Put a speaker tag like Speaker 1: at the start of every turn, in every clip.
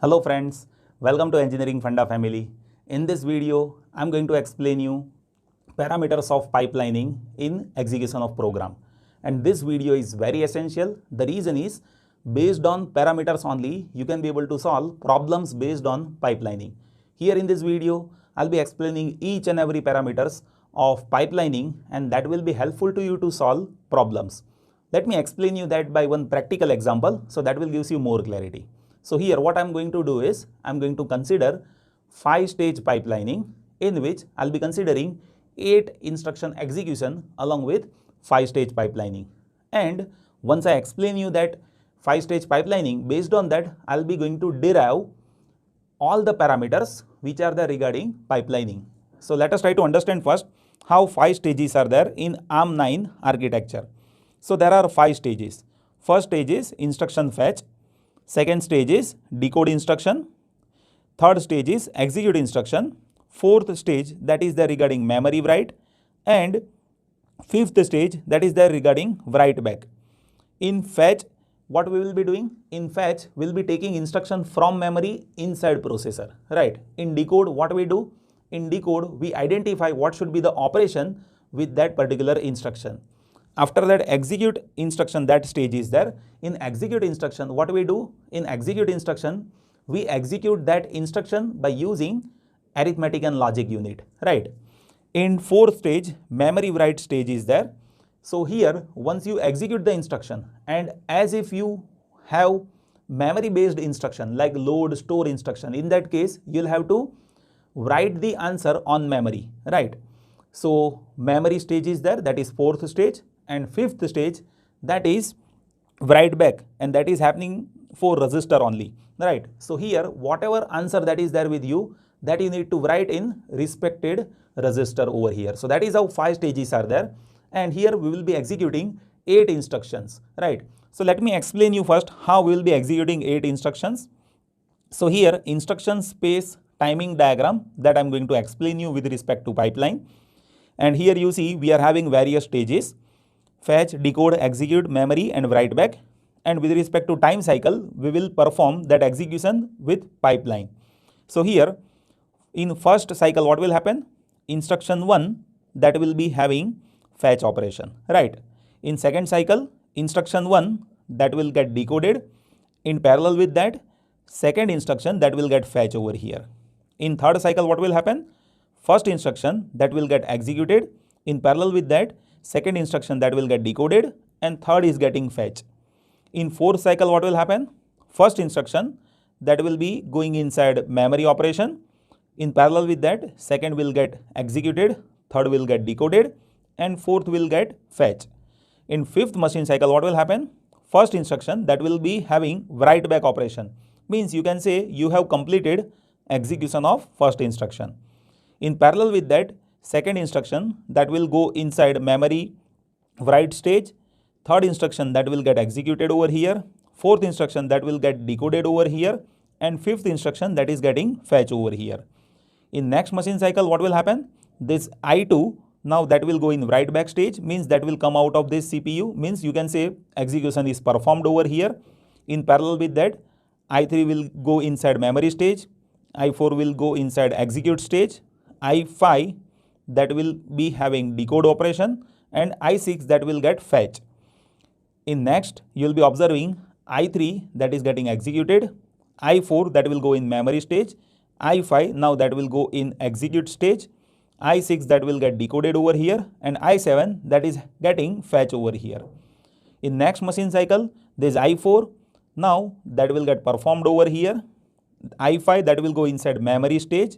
Speaker 1: Hello friends, welcome to Engineering Funda family. In this video, I am going to explain you parameters of pipelining in execution of program. And this video is very essential. The reason is based on parameters only, you can be able to solve problems based on pipelining. Here in this video, I'll be explaining each and every parameters of pipelining and that will be helpful to you to solve problems. Let me explain you that by one practical example, so that will give you more clarity. So here what I am going to do is, I am going to consider 5-stage pipelining in which I will be considering 8 instruction execution along with 5-stage pipelining. And once I explain you that 5-stage pipelining, based on that I will be going to derive all the parameters which are there regarding pipelining. So let us try to understand first how 5 stages are there in ARM9 architecture. So there are 5 stages. First stage is instruction fetch. Second stage is decode instruction. Third stage is execute instruction. Fourth stage, that is there regarding memory write. And fifth stage, that is there regarding write back. In fetch, what we will be doing? In fetch, we will be taking instruction from memory inside processor, right? In decode, what we do? In decode, we identify what should be the operation with that particular instruction. After that execute instruction, that stage is there. In execute instruction, what we do? In execute instruction, we execute that instruction by using arithmetic and logic unit, right? In fourth stage, memory write stage is there. So here, once you execute the instruction and as if you have memory based instruction like load store instruction, in that case, you'll have to write the answer on memory, right? So memory stage is there, that is fourth stage. And fifth stage, that is write back, and that is happening for register only, right? So here whatever answer that is there with you, that you need to write in respected register over here. So that is how 5 stages are there, and here we will be executing 8 instructions, right? So let me explain you first how we will be executing 8 instructions. So here instruction space timing diagram that I am going to explain you with respect to pipeline, and here you see we are having various stages: fetch, decode, execute, memory and write back. And with respect to time cycle, we will perform that execution with pipeline. So here in first cycle, what will happen? Instruction 1, that will be having fetch operation, right? In second cycle, instruction 1, that will get decoded. In parallel with that, second instruction, that will get fetch over here. In third cycle, what will happen? First instruction, that will get executed. In parallel with that, second instruction, that will get decoded, and third is getting fetch. In fourth cycle, what will happen? First instruction, that will be going inside memory operation. In parallel with that, second will get executed, third will get decoded, and fourth will get fetch. In fifth machine cycle, what will happen? First instruction, that will be having write back operation. Means you can say you have completed execution of first instruction. In parallel with that, second instruction, that will go inside memory write stage. Third instruction, that will get executed over here. Fourth instruction, that will get decoded over here. And fifth instruction, that is getting fetch over here. In next machine cycle, what will happen? This I2, now that will go in write back stage, means that will come out of this CPU, means you can say execution is performed over here. In parallel with that, I3 will go inside memory stage. I4 will go inside execute stage. I5, that will be having decode operation, and I6 that will get fetch. In next, you will be observing I3 that is getting executed, I4 that will go in memory stage, I5 now that will go in execute stage, I6 that will get decoded over here, and I7 that is getting fetch over here. In next machine cycle, there is I4, now that will get performed over here, I5 that will go inside memory stage,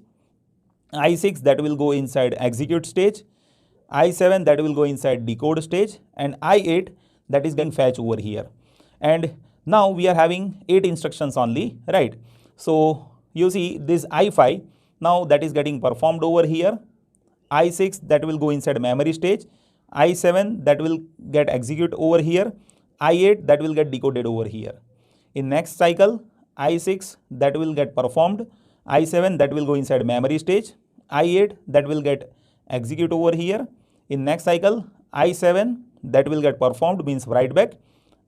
Speaker 1: I6 that will go inside execute stage, I7 that will go inside decode stage, and I8 that is getting fetch over here. And now we are having 8 instructions only, right? So you see this I5, now that is getting performed over here, I6 that will go inside memory stage, I7 that will get execute over here, I8 that will get decoded over here. In next cycle, I6 that will get performed, I7 that will go inside memory stage, I8 that will get execute over here. In next cycle, I7 that will get performed, means write back,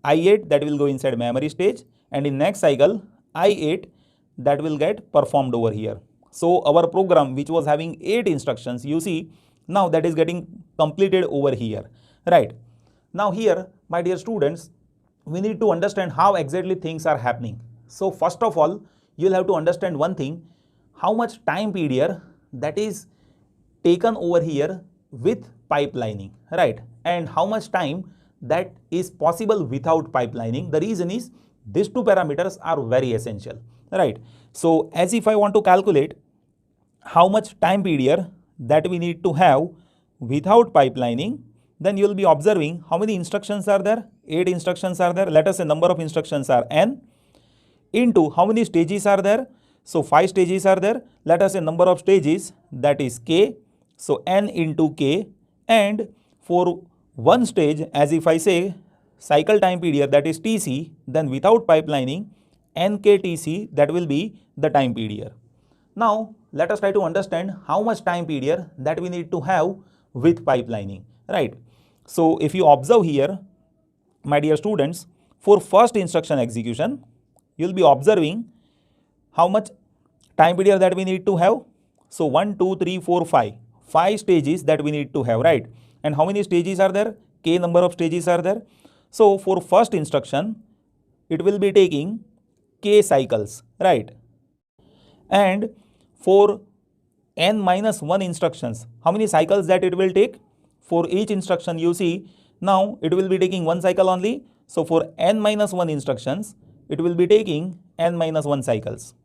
Speaker 1: I8 that will go inside memory stage, and in next cycle, I8 that will get performed over here. So our program which was having 8 instructions, you see now that is getting completed over here, right? Now here, my dear students, we need to understand how exactly things are happening. So first of all, you'll have to understand one thing, how much time period that is taken over here with pipelining, right? And how much time that is possible without pipelining. The reason is these two parameters are very essential, right? So as if I want to calculate how much time period that we need to have without pipelining, then you will be observing how many instructions are there. 8 instructions are there. Let us say number of instructions are n, into how many stages are there. So 5 stages are there. Let us say number of stages, that is k. So n into k, and for one stage, as if I say cycle time period, that is Tc, then without pipelining nktc, that will be the time period. Now let us try to understand how much time period that we need to have with pipelining, right? So if you observe here, my dear students, for first instruction execution, you will be observing how much time period that we need to have. So 1, 2, 3, 4, 5. 5 stages that we need to have, right? And how many stages are there? K number of stages are there. So for first instruction, it will be taking k cycles, right? And for n minus 1 instructions, how many cycles that it will take? For each instruction, you see, now it will be taking 1 cycle only. So for n minus 1 instructions, it will be taking n minus 1 cycles.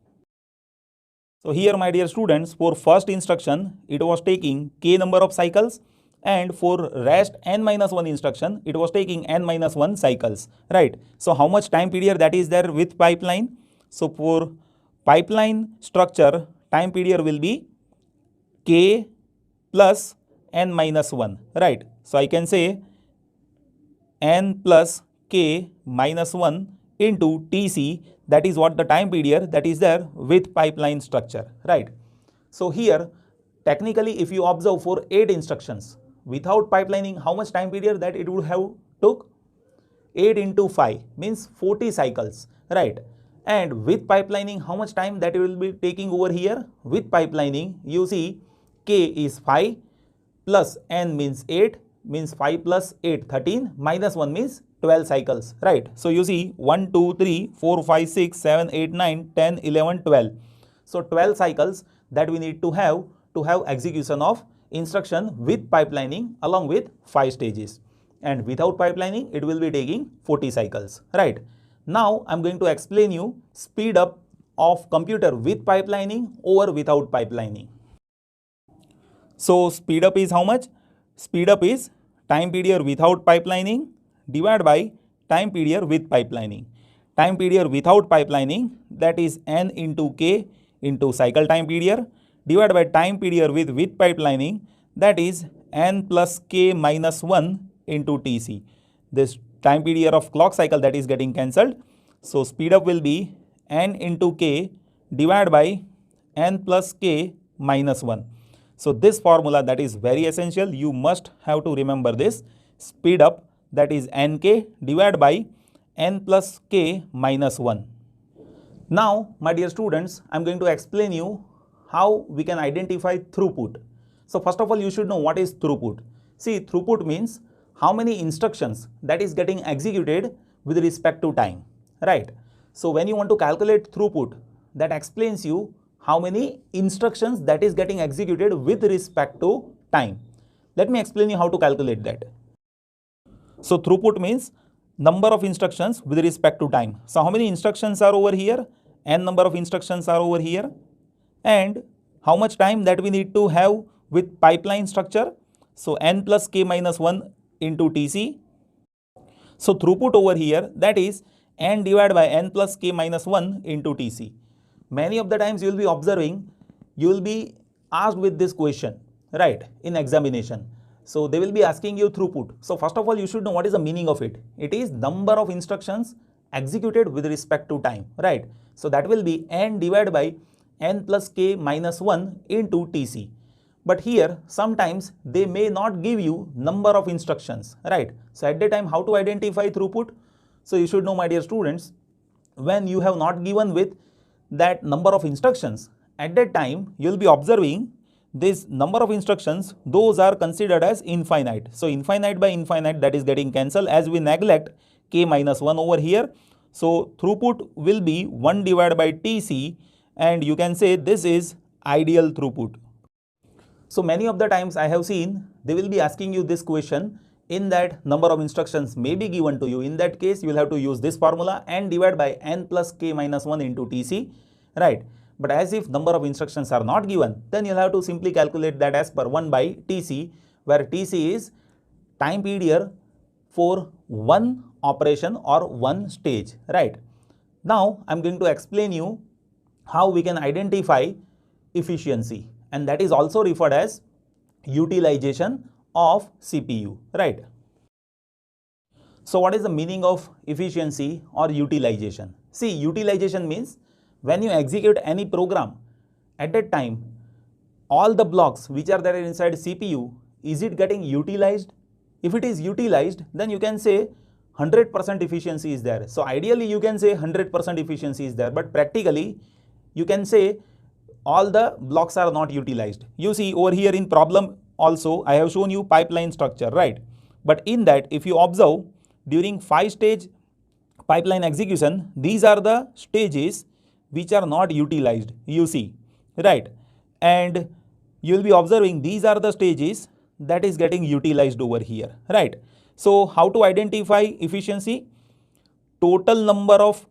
Speaker 1: So here, my dear students, for first instruction, it was taking k number of cycles, and for rest n minus 1 instruction, it was taking n minus 1 cycles, right? So how much time period that is there with pipeline? So for pipeline structure, time period will be k plus n minus 1, right? So I can say n plus k minus 1 into Tc, that is what the time period that is there with pipeline structure, right? So here, technically, if you observe for 8 instructions, without pipelining, how much time period that it would have took? 8 into 5 means 40 cycles, right? And with pipelining, how much time that it will be taking over here? With pipelining, you see k is 5 plus n means 8, means 5 plus 8, 13, minus 1 means 12 cycles, right? So you see 1, 2, 3, 4, 5, 6, 7, 8, 9, 10, 11, 12. So 12 cycles that we need to have execution of instruction with pipelining along with 5 stages. And without pipelining, it will be taking 40 cycles, right? Now I'm going to explain you speed up of computer with pipelining or without pipelining. So speed up is how much? Speed up is time period without pipelining divided by time period with pipelining. Time period without pipelining, that is n into k into cycle time period, divided by time period with pipelining, that is n plus k minus 1 into Tc. This time period of clock cycle that is getting cancelled. So speed up will be n into k divided by n plus k minus 1. So this formula that is very essential, you must have to remember this. Speed up, that is nk divided by n plus k minus 1. Now, my dear students, I am going to explain you how we can identify throughput. So first of all, you should know what is throughput. See, throughput means how many instructions that is getting executed with respect to time, right? So when you want to calculate throughput, that explains you how many instructions that is getting executed with respect to time. Let me explain you how to calculate that. So throughput means number of instructions with respect to time. So how many instructions are over here? N number of instructions are over here. And how much time that we need to have with pipeline structure? So n plus k minus 1 into Tc. So throughput over here, that is n divided by n plus k minus 1 into Tc. Many of the times you will be observing, you will be asked with this question, right, in examination. So they will be asking you throughput. So first of all, you should know what is the meaning of it. It is number of instructions executed with respect to time, right? So that will be n divided by n plus k minus 1 into Tc. But here, sometimes they may not give you number of instructions, right? So at that time, how to identify throughput? So you should know, my dear students, when you have not given with that number of instructions. At that time, you will be observing this number of instructions, those are considered as infinite. So infinite by infinite, that is getting cancelled as we neglect k minus 1 over here. So throughput will be 1 divided by Tc, and you can say this is ideal throughput. So many of the times I have seen they will be asking you this question, in that number of instructions may be given to you. In that case, you will have to use this formula and divide by n plus k minus 1 into Tc, right? But as if number of instructions are not given, then you'll have to simply calculate that as per 1 by Tc, where Tc is time period for one operation or one stage, right? Now I'm going to explain you how we can identify efficiency, and that is also referred as utilization of CPU, right? So what is the meaning of efficiency or utilization? See, utilization means when you execute any program, at that time, all the blocks which are there inside CPU, is it getting utilized? If it is utilized, then you can say 100% efficiency is there. So ideally you can say 100% efficiency is there, but practically you can say all the blocks are not utilized. You see over here in problem also I have shown you pipeline structure, right? But in that, if you observe, during 5-stage pipeline execution, these are the stages which are not utilized, you see, right? And you will be observing these are the stages that is getting utilized over here, right? So how to identify efficiency? Total number of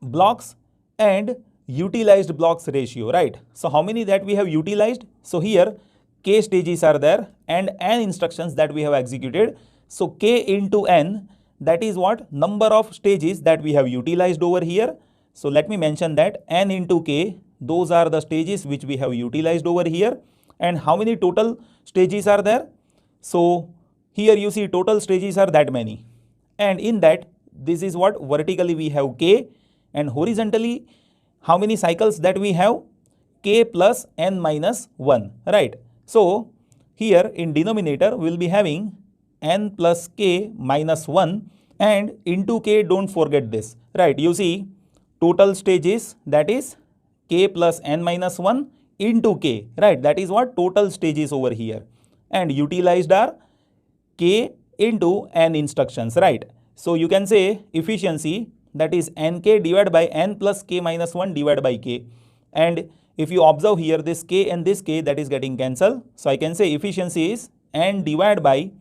Speaker 1: blocks and utilized blocks ratio, right? So how many that we have utilized? So here k stages are there and n instructions that we have executed. So k into n, that is what number of stages that we have utilized over here. So let me mention that n into k, those are the stages which we have utilized over here. And how many total stages are there? So here you see total stages are that many, and in that, this is what vertically we have k, and horizontally how many cycles that we have? K plus n minus 1, right? So here in denominator we will be having n plus k minus 1, and into k, don't forget this, right? You see total stages, that is k plus n minus 1 into k, right? That is what total stages over here, and utilized are k into n instructions, right? So you can say efficiency, that is nk divided by n plus k minus 1 divided by k, and if you observe here this k and this k, that is getting cancelled. So I can say efficiency is n divided by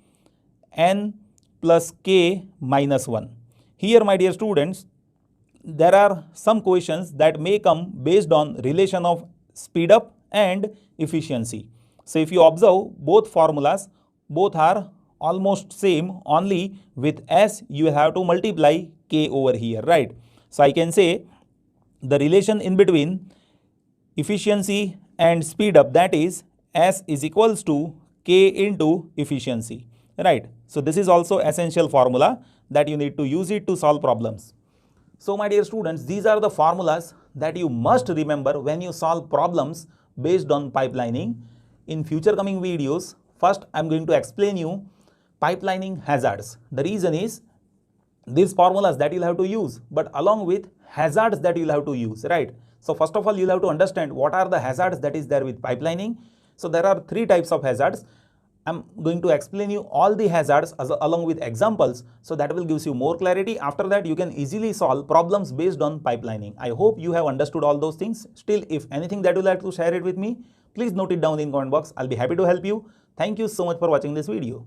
Speaker 1: n plus k minus 1. Here my dear students, there are some questions that may come based on relation of speed up and efficiency. So if you observe both formulas, both are almost same, only with s you have to multiply k over here, right? So I can say the relation in between efficiency and speed up, that is s is equals to k into efficiency, right? So this is also essential formula that you need to use it to solve problems. So my dear students, these are the formulas that you must remember when you solve problems based on pipelining. In future coming videos, first I am going to explain you pipelining hazards. The reason is these formulas that you'll have to use, but along with hazards that you'll have to use, right? So first of all, you'll have to understand what are the hazards that is there with pipelining. So there are 3 types of hazards. I'm going to explain you all the hazards along with examples, so that will give you more clarity. After that, you can easily solve problems based on pipelining. I hope you have understood all those things. Still, if anything that you like to share it with me, please note it down in comment box. I'll be happy to help you. Thank you so much for watching this video.